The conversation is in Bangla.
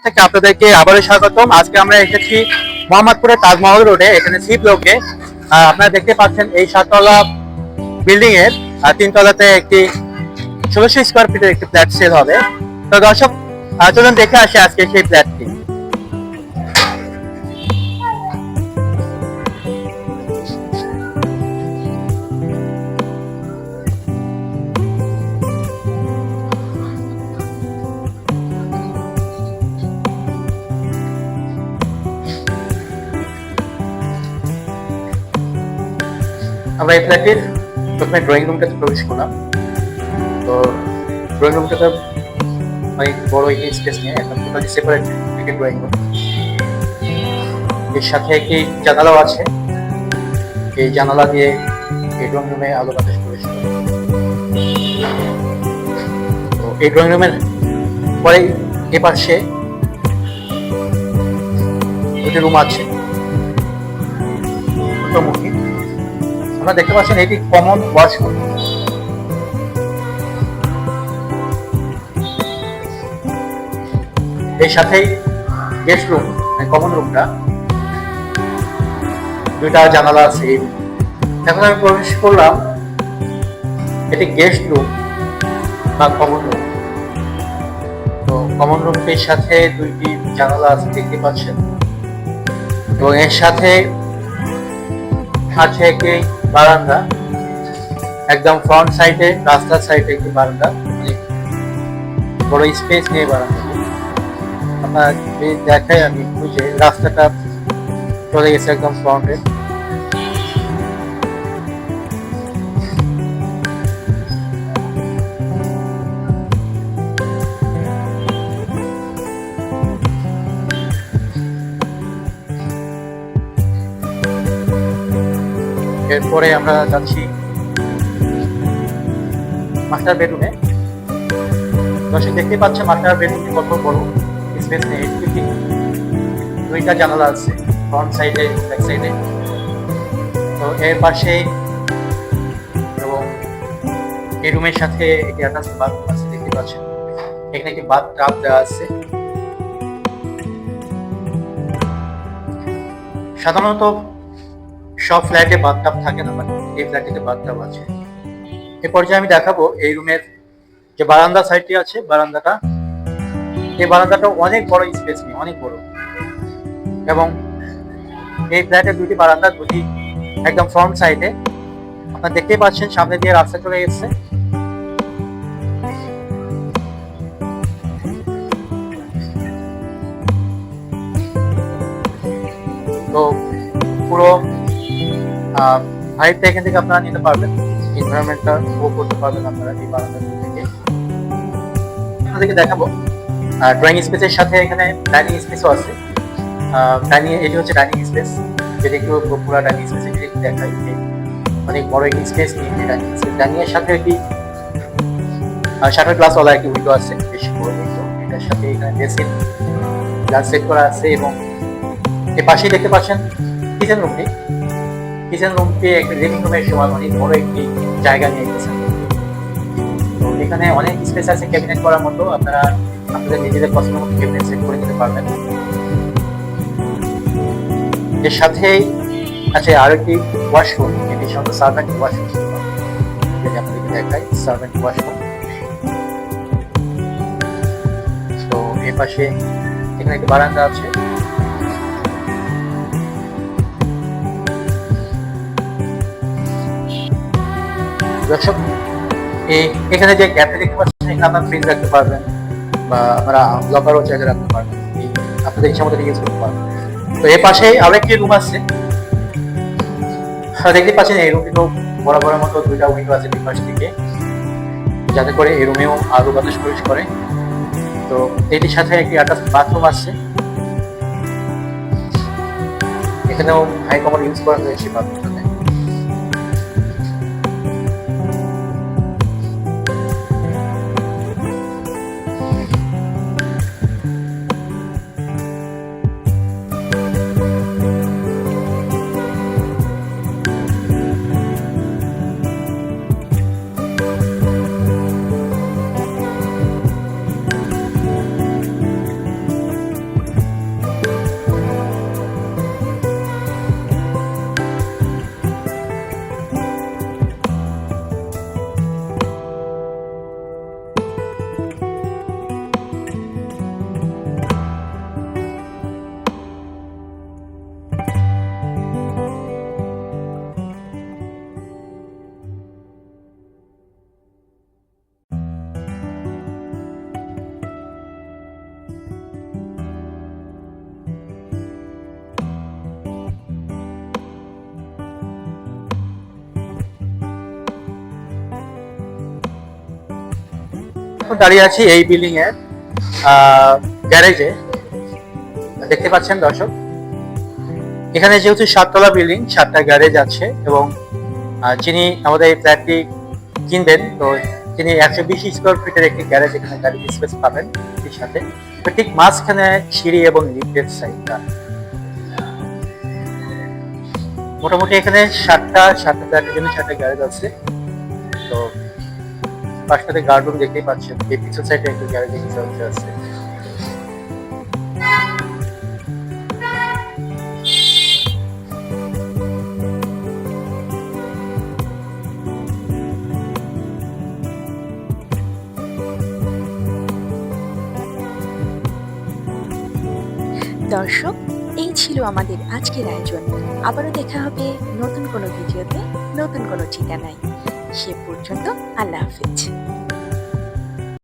থেকে আপনাদেরকে আবারও স্বাগতম। আজকে আমরা এসেছি মোহাম্মদপুরের তাজমহল রোডে, এখানে সি ব্লকে। আপনারা দেখতে পাচ্ছেন এই 7তলা বিল্ডিং এর 3তলাতে একটি 1600 স্কোয়ার ফিটের একটি ফ্ল্যাট সেল হবে। তো দর্শক, চলুন দেখে আসি আজকে সেই ফ্ল্যাটটি। আমরা এই ফ্ল্যাটের প্রথমে ড্রয়িং রুমটাতে প্রবেশ করলাম। তো ড্রয়িং রুমটাতে অনেক বড় একটি স্পেস নিয়ে একদম টোটালি সেপারেট একটি ড্রয়িং রুম। এর সাথে একটি জানালাও আছে। এই জানালা দিয়ে এই ড্রয়িং রুমে আলো বাতাস প্রবেশ করে। তো এই ড্রয়িং রুমের পরে এ পাশে দুটি রুম আছে মুখোমুখি। আপনারা দেখতে পাচ্ছেন এটি কমন ওয়াশরুম। এর সাথেই গেস্ট রুম, কমন রুমটা, দুইটা জানালা আছে। এখন আমি প্রবেশ করলাম, এটি গেস্ট রুম বা কমন রুম। তো কমন রুমটির সাথে দুইটি জানালা আছে দেখতে পাচ্ছেন, এবং এর সাথে আছে একটি বারান্দা, একদম ফ্রন্ট সাইডে, রাস্তার সাইডে একটি বারান্দা, বড় স্পেস নিয়ে বারান্দা। আপনার দেখাই আমি বুঝে, রাস্তাটা চলে গেছে একদম ফ্রন্টে। এরপরে আমরা যাচ্ছি মাস্টার বেডরুমে। দর্শক দেখতে পাচ্ছেন মাস্টার বেডরুমটি কত বড় স্পেস নেই। দুইটা জানালা আছে ফ্রন্ট সাইডে, ব্যাক সাইডে। তো এর পাশে এবং এই রুমের সাথে একটি অ্যাটাচ বাথরুম আছে দেখতে পাচ্ছেন। এখানে একটি বাথ টাব দেওয়া আছে। সাধারণত সব ফ্ল্যাটে বাথটাব থাকে না, মানে এই ফ্ল্যাটে বাথটাব আছে। এই পর্যায়ে আমি দেখাবো এই রুমের যে বারান্দা সাইডটি আছে, এই বারান্দাটা অনেক বড় স্পেস নিয়ে, অনেক বড়। এবং এই ফ্ল্যাটের দুটি বারান্দা, দুটি একদম ফ্রন্ট সাইডে। আপনারা দেখতেই পাচ্ছেন সামনে দিয়ে রাস্তা চলে গেছে। তো পুরো হাইটটা এখান থেকে আপনারা নিতে পারবেন, এনভায়রনমেন্টটা উপভোগ করতে পারবেন আপনারা এই বারান্দা থেকে। আপনাদেরকে দেখাবো ড্রয়িং স্পেসের সাথে এখানে ডাইনিং স্পেসও আছে। এটি হচ্ছে ডাইনিং স্পেস, যেটা একটু পুরো ডাইনিং স্পেস একটু দেখাই। অনেক বড় একটি স্পেস নিয়ে ডাইনিং স্পেস। ডাইনিং এর সাথে একটি শাটার গ্লাস ওয়ালা একটি উইন্ডো আছে, বেশি বড় উইন্ডো। এটার সাথে এখানে বেসিন গ্লাস সেট করা আছে। এবং এর পাশেই দেখতে পাচ্ছেন কিচেন রুমটি। কিচেন রুমটি একটি লিভিং রুমের সমান অনেক বড় একটি জায়গা নিয়ে গেছে। তো এখানে অনেক স্পেস আছে ক্যাবিনেট করার মতো। আপনারা আপনাদের নিজেদের পছন্দ মতো ক্যাবিনেট সেট করে নিতে পারবেন। এর সাথেই আছে আরো একটি ওয়াশরুম, এটি সাধারণত সার্ভেন্ট ওয়াশরুম, যেটি আপনাদেরকে দেখাই, সার্ভেন্ট ওয়াশরুম। তো এর পাশে এখানে একটি বারান্দা আছে। দর্শক, এখানে যে গ্যাপটা দেখতে পাচ্ছেন, এখানে আপনারা ফ্রিজ রাখতে পারবেন বা আপনারা লকারও চাইলে রাখতে পারবেন, আপনাদের ইচ্ছা মতো ইউজ করতে পারবেন। তো এর পাশে আরো একটি রুম আছে, দেখতে পাচ্ছেন এই রুমটিতেও বরাবরের মতো দুইটা উইন্ডো আছে দুই পাশ থেকে, যাতে করে এই রুমেও আলো বাতাস প্রবেশ করে। তো এটির সাথে একটি অ্যাটাচ বাথরুম আছে। এখানেও হাই কমোড ইউজ করা হয়েছে বাথরুমটাতে। এখন দাঁড়িয়ে আছি এই বিল্ডিং এর গ্যারেজে। দেখতে পাচ্ছেন দর্শক, এখানে যেহেতু 7 তলা বিল্ডিং, 7টা গ্যারেজ আছে এবং যিনি আমাদের এই ফ্ল্যাটটি কিনবেন তো তিনি 120 স্কোয়ার ফিটের একটি গ্যারেজ এখানে গাড়ি স্পেস পাবেন এর সাথে। তো ঠিক মাঝখানে সিঁড়ি এবং লিফটের সাইডটা। মোটামুটি এখানে 7টা ফ্ল্যাটের জন্য 7টা গ্যারেজ আছে। তো পাশটাতে গার্ডরুম দেখতেই পাচ্ছেন, এই পিছন সাইডে একটু গ্যারেজ আছে। দর্শক, এই ছিল আমাদের আজকের আয়োজন। আবারও দেখা হবে নতুন কোনো ভিডিওতে, নতুন কোনো ঠিকানায়। সে পর্যন্ত আল্লাহ হাফেজ।